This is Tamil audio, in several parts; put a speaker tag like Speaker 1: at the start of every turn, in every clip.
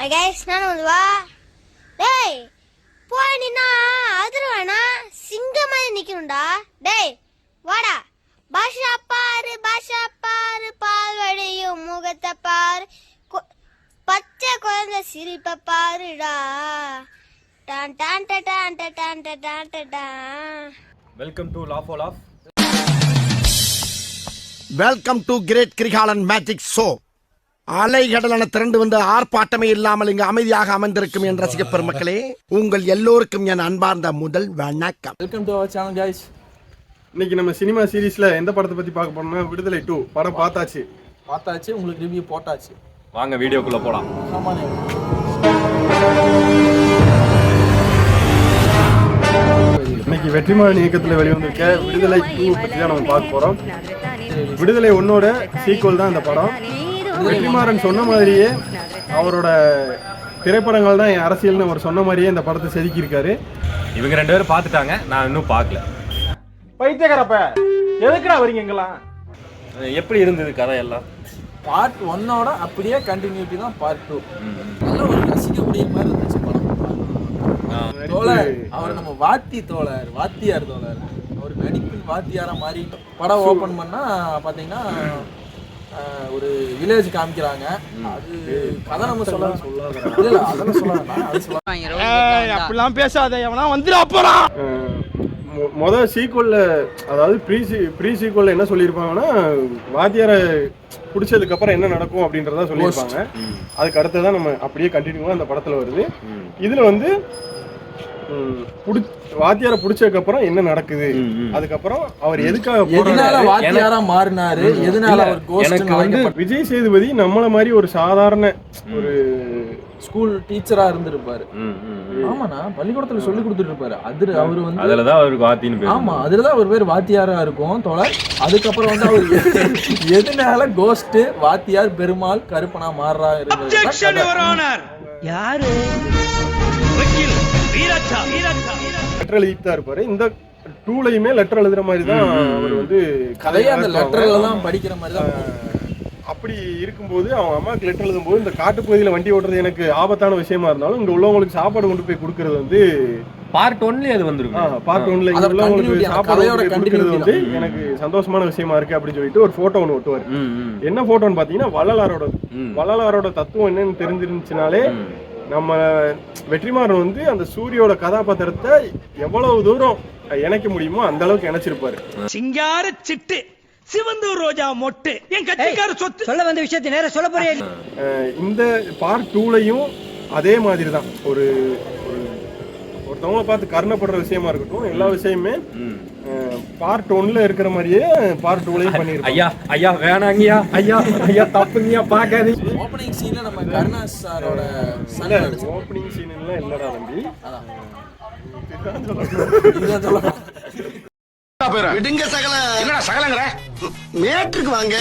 Speaker 1: கைஸ் நான் வா டேய் போய் நின்னா அதுறவேனா சிங்கம் மாதிரி நிக்கணும்டா. டேய் வாடா. பாஷா பாரு பால் வடியும் முகத்தை பாரு பச்சை குழந்தை சிரிப்பை பாருடா. டான் டான் டான் டான் டான் டான்.
Speaker 2: Welcome to laugh all off.
Speaker 3: Welcome to great Kirikalan magic show. அலைகடலான திரண்டு வந்து ஆர்ப்பாட்டமே இல்லாமல் இங்கு அமைதியாக அமர்ந்திருக்கும் என் ரசிக பெருமக்களே, உங்கள் எல்லோருக்கும் என் அன்பார்ந்த முதல் வணக்கம்.
Speaker 4: Welcome to our channel guys.
Speaker 5: இன்னைக்கு நம்ம சினிமா சீரிஸ்ல எந்த படத்தை பத்தி பார்க்க போறோம்னா விடுதலை 2 படம் பார்த்தாச்சு.
Speaker 4: உங்களுக்கு ரிவ்யூ போட்டாச்சு.
Speaker 2: வாங்க வீடியோக்குள்ள போலாம்.
Speaker 4: ஆமாண்ணே.
Speaker 5: இன்னைக்கு வெற்றிமாறன் இயக்கத்துல வெளிவந்திருக்க விடுதலை 2 பத்தி தான் நம்ம பார்க்க போறோம். விடுதலை 1ஓட சீக்வல் தான் இந்த படம். வெற்றிமாறன் சொன்ன மாதிரியே அவரோட திரைப்படங்கள் தான் என் அரசியல்னு அவர் சொன்ன மாதிரியே இந்த படத்தை செதுக்கி இருக்காரு.
Speaker 2: இவங்க ரெண்டு பேரும் பார்த்துட்டாங்க, நான் இன்னும் பார்க்கல.
Speaker 6: பைத்தியக்காரப்ப எதுக்குடா வரீங்க எங்கெல்லாம்?
Speaker 2: எப்படி இருந்தது கதை எல்லாம்?
Speaker 4: பார்ட் 1ஓட அப்படியே கண்டினியூட்டி தான் பார்ட் 2. நல்ல ஒரு ரசிக்கக்கூடிய மாதிரி இருந்துச்சு படம். தோழர் அவர் நம்ம வாத்தியார் தோழர் அவர் நடிப்பின் வாத்தியாரா மாதிரி படம் ஓபன் பண்ணா பாத்தீங்கன்னா ஒரு வில்லேஜ் காமிக்கிறாங்க. அது கதை நம்ம
Speaker 6: அப்படிலாம் பேசாத, எவனா வந்துடா போறான்.
Speaker 5: மொதல் சீக்வல்ல, அதாவது ப்ரீ சீக்வல்ல என்ன சொல்லியிருப்பாங்கன்னா வாத்தியாரை பிடிச்சதுக்கு அப்புறம் என்ன நடக்கும் அப்படின்றத சொல்லியிருப்பாங்க. அதுக்கு அடுத்ததான் நம்ம அப்படியே கண்டினியூவா அந்த படத்துல வருது. இதுல வந்து வாத்தியாரை பிடிச்சதுக்கு அப்புறம் என்ன நடக்குது, அதுக்கப்புறம் அவர் எதுக்காக
Speaker 4: வாத்தியாரா மாறினாரு, எதனால அவர்
Speaker 5: எனக்கு வந்து விஜய் சேதுபதி நம்மள மாதிரி ஒரு சாதாரண ஒரு
Speaker 4: ஸ்கூல் டீச்சரா இருந்திருப்பாரு. ஆமாண்ணா, பள்ளிக்கூடத்துல சொல்லி கொடுத்துட்டு இருப்பாரு. அவரு வந்து
Speaker 2: அதுலதான் அவருக்கு வாத்தின்னு பேரு.
Speaker 4: ஆமா, அதுலதான் அவர் பேர் வாத்தியாரா இருக்கும் தோழர். அதுக்கப்புறம் வந்து அவர் எதனால கோஸ்ட் வாத்தியார் பெருமாள் கருப்பனா மாறுறா
Speaker 6: யாரு
Speaker 5: லெட்டர் எழுதிட்டு தான் இருப்பாரு. இந்த 2லயுமே லெட்டர் எழுதுற மாதிரி தான் அவர் வந்து
Speaker 4: கதையை அந்த லெட்டர்ல தான் படிக்கிற மாதிரி தான்.
Speaker 5: அப்படி இருக்கும்போது அவங்க அம்மாவுக்கு லெட்டர் எழுதும்போது இந்த காட்டுப்பகுதியில் வண்டி ஓட்டுறது எனக்கு ஆபத்தான விஷயமா இருந்தாலும் இங்க உள்ளவங்களுக்கு சாப்பாடு கொண்டு போய் கொடுக்கறது வந்து
Speaker 2: பார்ட் 1லயே அது வந்துருக்கும்.
Speaker 5: பார்ட் 1ல இங்க உள்ளவங்களுக்கு சாப்பாடு கொடுக்கறது வந்து எனக்கு சந்தோஷமான விஷயமா இருக்கு அப்படின்னு சொல்லிட்டு ஒரு போட்டோ ஒன்று ஒட்டுவார். என்ன போட்டோன்னு பாத்தீங்கன்னா வள்ளலாரோட தத்துவம் என்னன்னு தெரிஞ்சிருந்துச்சுனாலே நம்ம வெற்றிமாறன் வந்து அந்த சூரியோட கதாபாத்திரத்தை எவ்வளவு தூரம் இணைக்க முடியுமோ அந்த அளவுக்கு இணைச்சிருப்பாரு.
Speaker 6: சிங்கார சிட்டு சிவந்தூர் ரோஜா மொட்டு என் கட்சிக்கார சொத்து சொல்ல வந்த விஷயத்தை நேரா சொல்ல போறேன்.
Speaker 5: இந்த பார்ட் 2லயும் அதே மாதிரி தான் ஒருத்தவங்களை பார்த்து கருணப்படுற விஷயமா இருக்கட்டும், எல்லா விஷயமே பார்ட் 1ல இருக்கிற மாதிரியே பார்ட் 2லயும் பண்ணிருக்காங்க.
Speaker 2: ஐயா வேணாங்கய்யா, ஐயா தப்புங்கய்யா, பார்க்காதீங்க.
Speaker 4: ஓபனிங் சீன்ல நம்ம கருணா சாரோட
Speaker 5: ஓபனிங் சீன் எல்லாம் இல்லடா தம்பி.
Speaker 3: விடுங்க சகல, என்னடா சகலங்கற மேட்ருக்கு வாங்க.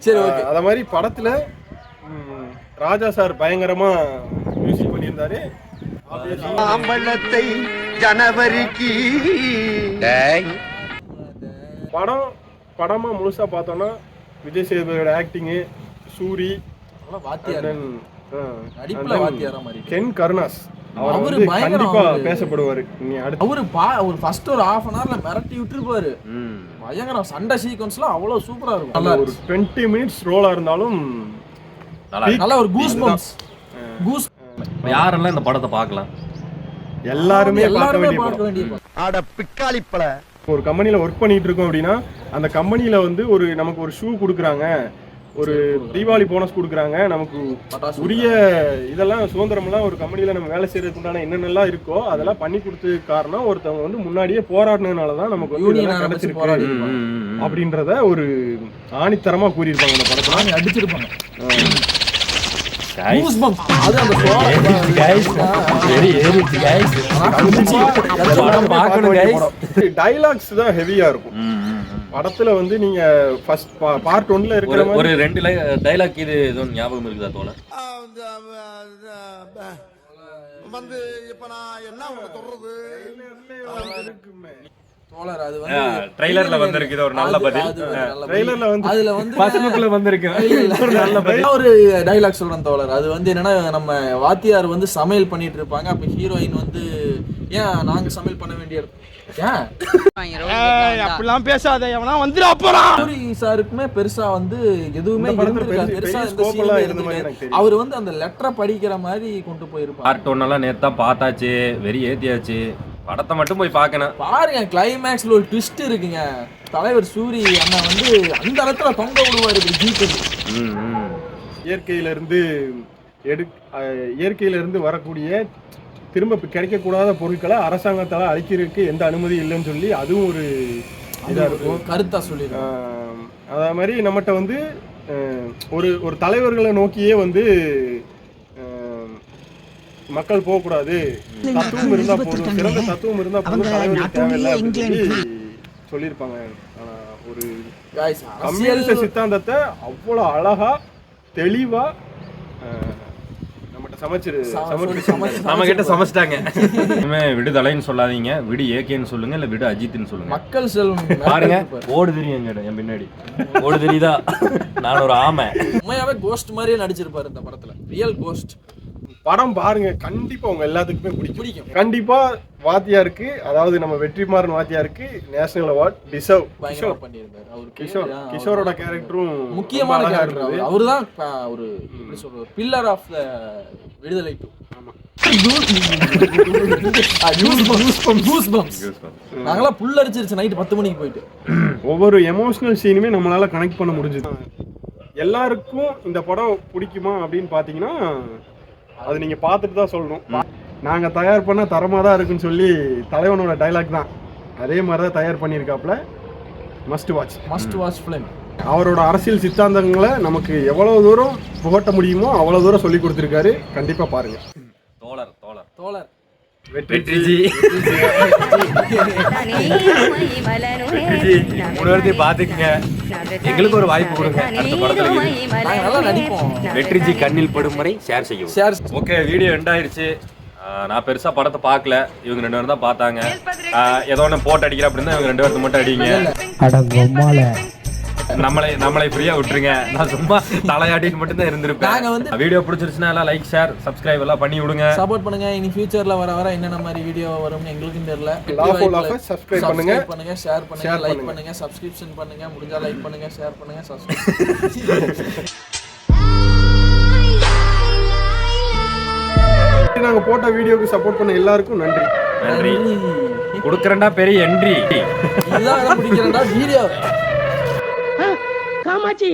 Speaker 4: சரி, ஓகே.
Speaker 5: அத மாதிரி படத்துல ராஜா சார் பயங்கரமா மியூசிக் பண்ணியிருந்தாரு.
Speaker 3: ஆம்பளத்தை ஜனவரிக்கு
Speaker 5: படமா முழுசா பார்த்தோம்னா விஜய் சேதுபதியோட ஆக்டிங், சூரி
Speaker 4: வாத்தியார் நடிப்புல வாத்தியாரா மாதிரி
Speaker 5: கென் கருணாஸ் அவர் கண்டிப்பா பேசப்படுவாரு.
Speaker 4: அவரு ஃபர்ஸ்ட் ஒரு half an hourல மிரட்டி விட்டுருப்பாரு. பயங்கர சண்டை சீக்வன்ஸ்லாம் அவ்வளவு சூப்பரா இருக்கும்.
Speaker 5: ஒரு 20 மினிட்ஸ் ரோலா இருந்தாலும்
Speaker 4: நல்ல ஒரு கூஸ் பம்ப்ஸ்.
Speaker 2: யாரெல்லாம் இந்த படத்தை பார்க்கலாம்?
Speaker 5: எல்லாருமே பார்க்க வேண்டிய
Speaker 3: ஆட பிக்காளிப்பல.
Speaker 5: ஒரு கம்பெனில ஒர்க் பண்ணிட்டு இருக்கோம் அப்படின்னா அந்த கம்பெனில வந்து நமக்கு ஒரு ஷூ கொடுக்குறாங்க, ஒரு தீபாவளி போனஸ் கொடுக்குறாங்க, நமக்கு உரிய இதெல்லாம் சுதந்திரம்லாம் ஒரு கம்பெனியில் நம்ம வேலை செய்யறதுக்கு உண்டான என்னென்னலாம் இருக்கோ அதெல்லாம் பண்ணி கொடுத்ததுக்கு காரணம் ஒருத்தவங்க வந்து முன்னாடியே போராடினதுனால தான் நமக்கு வந்து கிடைச்சிருக்கு அப்படின்றத ஒரு ஆணித்தரமா கூறியிருப்பாங்க அந்த படத்துல, அடிச்சிருப்பாங்க. டைலாக்ஸ் தான் ஹெவியா இருக்கும் படத்துல வந்து. நீங்க ஃபர்ஸ்ட் பார்ட் 1ல இருக்கிற
Speaker 2: ஒரு 2 டைலாக் இது ஞாபகம் இருக்குதா தோழர்?
Speaker 3: வந்து இப்ப நான் என்ன சொல்றது,
Speaker 4: தோழர் அது வந்து
Speaker 2: ட்ரைலர்ல வந்திருக்கு இது ஒரு நல்ல பதில்.
Speaker 5: ட்ரெய்லர்ல வந்து
Speaker 4: அதுல வந்து
Speaker 2: பசங்களுக்குள்ள வந்திருக்கு ஒரு நல்ல பதில்.
Speaker 4: ஒரு டைலாக் சொல்றேன் தோழர். அது வந்து என்னன்னா, நம்ம வாத்தியார் வந்து சமையல் பண்ணிட்டு இருப்பாங்க. அப்ப ஹீரோயின் வந்து ஏன் நாங்க சமையல் பண்ண வேண்டிய ஏன்
Speaker 3: அப்படிலாம் பேசாத, எவனா வந்துடா போறான்.
Speaker 4: சூரி சாருக்குமே பெருசா வந்து எதுவுமே
Speaker 5: இந்த படத்துல
Speaker 4: இருந்திருக்காது.
Speaker 5: பெரிய
Speaker 4: பெருசா எந்த
Speaker 5: scope
Speaker 4: சீனுமே
Speaker 5: எல்லாம் இருந்த மாதிரி எனக்கு
Speaker 4: இருந்திருக்காது.
Speaker 5: தெரியும்.
Speaker 4: அவர் வந்து அந்த லெட்டரை படிக்கிற மாதிரி கொண்டு போயிருப்பாரு.
Speaker 2: பார்ட் 1 எல்லாம் நேத்து தான் பார்த்தாச்சு, வெறி ஏத்தியாச்சு. படத்தை மட்டும் போய் பார்க்கணும்.
Speaker 4: பாருங்க, கிளைமேக்ஸ்ல ஒரு ட்விஸ்ட் இருக்குங்க. தலைவர் சூரி அண்ணா வந்து அந்த இடத்துல தொங்க விடுவாரு ஜீப்பு.
Speaker 5: இயற்கையில இருந்து வரக்கூடிய திரும்ப கிடைக்கக்கூடாத பொருட்களை அரசாங்கத்தால அழிக்கிறதுக்கு எந்த அனுமதி இல்லைன்னு சொல்லி அதுவும் ஒரு இதா இருக்கும்.
Speaker 4: கருத்தா சொல்லிருக்கோம்.
Speaker 5: அதே மாதிரி நம்மகிட்ட வந்து ஒரு தலைவர்களை நோக்கியே வந்து மக்கள் போகக்கூடாது, தத்துவம் இருந்தா போதும், சிறந்த தத்துவம் இருந்தா போதும், தலைவர்கள் தேவையில்லை அப்படின்னு சொல்லி சொல்லியிருப்பாங்க. ஆனா ஒரு
Speaker 4: Guys,
Speaker 5: கம்யூனிஸ்ட சித்தாந்தத்தை அவ்வளோ அழகா தெளிவா நம்மகிட்ட
Speaker 2: நம்ம கிட்ட சமைச்சிட்டாங்க. இனிமே விடுதலைன்னு சொல்லாதீங்க, விடு ஏகேன்னு சொல்லுங்க, இல்ல விடு அஜித்னு சொல்லுங்க.
Speaker 4: மக்கள் செல்வம்
Speaker 2: பாருங்க, ஓடு தெரியும் என் பின்னாடி, ஓடு தெரியுதா? நான் ஒரு ஆமை.
Speaker 4: உண்மையாவே கோஸ்ட் மாதிரியே நடிச்சிருப்பாரு இந்த படத்துல. Real ghost.
Speaker 5: படம் பாருங்க, கண்டிப்பா உங்க எல்லாத்துக்குமே பிடிக்கும். கண்டிப்பா வாத்தியாருக்கு, அதாவது நம்ம வெற்றிமாறன் வாத்தியாருக்கு நேஷனல் அவார்ட் டிசர்வ். கிஷோரோட கேரக்டரும்
Speaker 4: முக்கியமான கேரக்டர். அவர்தான் ஒரு எப்படி சொல்றது, பில்லர் ஆஃப் த விடுதலை 2. நாங்களாம் புல் அடிச்சிருச்சு நைட் 10 மணிக்கு போயிட்டு.
Speaker 5: ஒவ்வொரு எமோஷனல் சீனுமே நம்மளால கனெக்ட் பண்ண முடிஞ்சது. எல்லாருக்கும் இந்த படம் பிடிக்குமா அப்படின்னு பாத்தீங்கன்னா அது நீங்க பார்த்துட்டு தான் சொல்லணும். நாங்க தயார் பண்ண தரமா தான் இருக்குன்னு சொல்லி தலைவனோட டைலாக் தான் அதே மாதிரி தான் தயார் பண்ணியிருக்காப்ல. Must watch film. அவரோட அரசியல் சித்தாந்தங்களை நமக்கு எவ்வளவு தூரம் புகட்ட முடியுமோ அவ்வளவு தூரம் சொல்லி கொடுத்துருக்காரு. கண்டிப்பா பாருங்க.
Speaker 4: தோழர்
Speaker 2: வெற்றிஜி பாத்துக்குங்க, எங்களுக்கு ஒரு வாய்ப்பு கொடுங்க. அடுத்த படத்துல வெற்றிஜி கண்ணில் படும் முறை ஷேர் செய்யும். ஓகே, வீடியோ எண்ட் ஆயிடுச்சு. நான் பெருசா படத்தை பார்க்கல, இவங்க 2 பேரும் தான் பார்த்தாங்க. ஏதோ ஒன்று போட்டு அடிக்கிற அப்படின்னா இவங்க 2 பேருக்கு மட்டும் அடிங்க. நம்மளை ஃப்ரீயா விட்டுருங்க. நான் சும்மா தலையாட்டிட்டு மட்டும் தான் இருந்திருப்பேன். வீடியோ பிடிச்சிருச்சுன்னா எல்லாம் லைக், ஷேர், சப்ஸ்கிரைப் எல்லாம் பண்ணி விடுங்க.
Speaker 4: சப்போர்ட் பண்ணுங்க. இனி ஃபியூச்சர்ல வர என்னென்ன மாதிரி வீடியோ வரும்னு எங்களுக்கும் தெரியல.
Speaker 5: சப்ஸ்கிரைப் பண்ணுங்க,
Speaker 4: ஷேர் பண்ணுங்க, லைக் பண்ணுங்க, சப்ஸ்கிரிப்ஷன் பண்ணுங்க. முடிஞ்சா லைக் பண்ணுங்க, ஷேர் பண்ணுங்க, சப்ஸ்கிரைப்.
Speaker 5: நாங்க போட்ட வீடியோக்கு சப்போர்ட் பண்ண எல்லாருக்கும் நன்றி.
Speaker 2: கொடுக்கறேன்டா பெரிய என்ட்ரி.
Speaker 4: இதான் முடிக்கிறேன்டா வீடியோ.
Speaker 6: காமாட்சி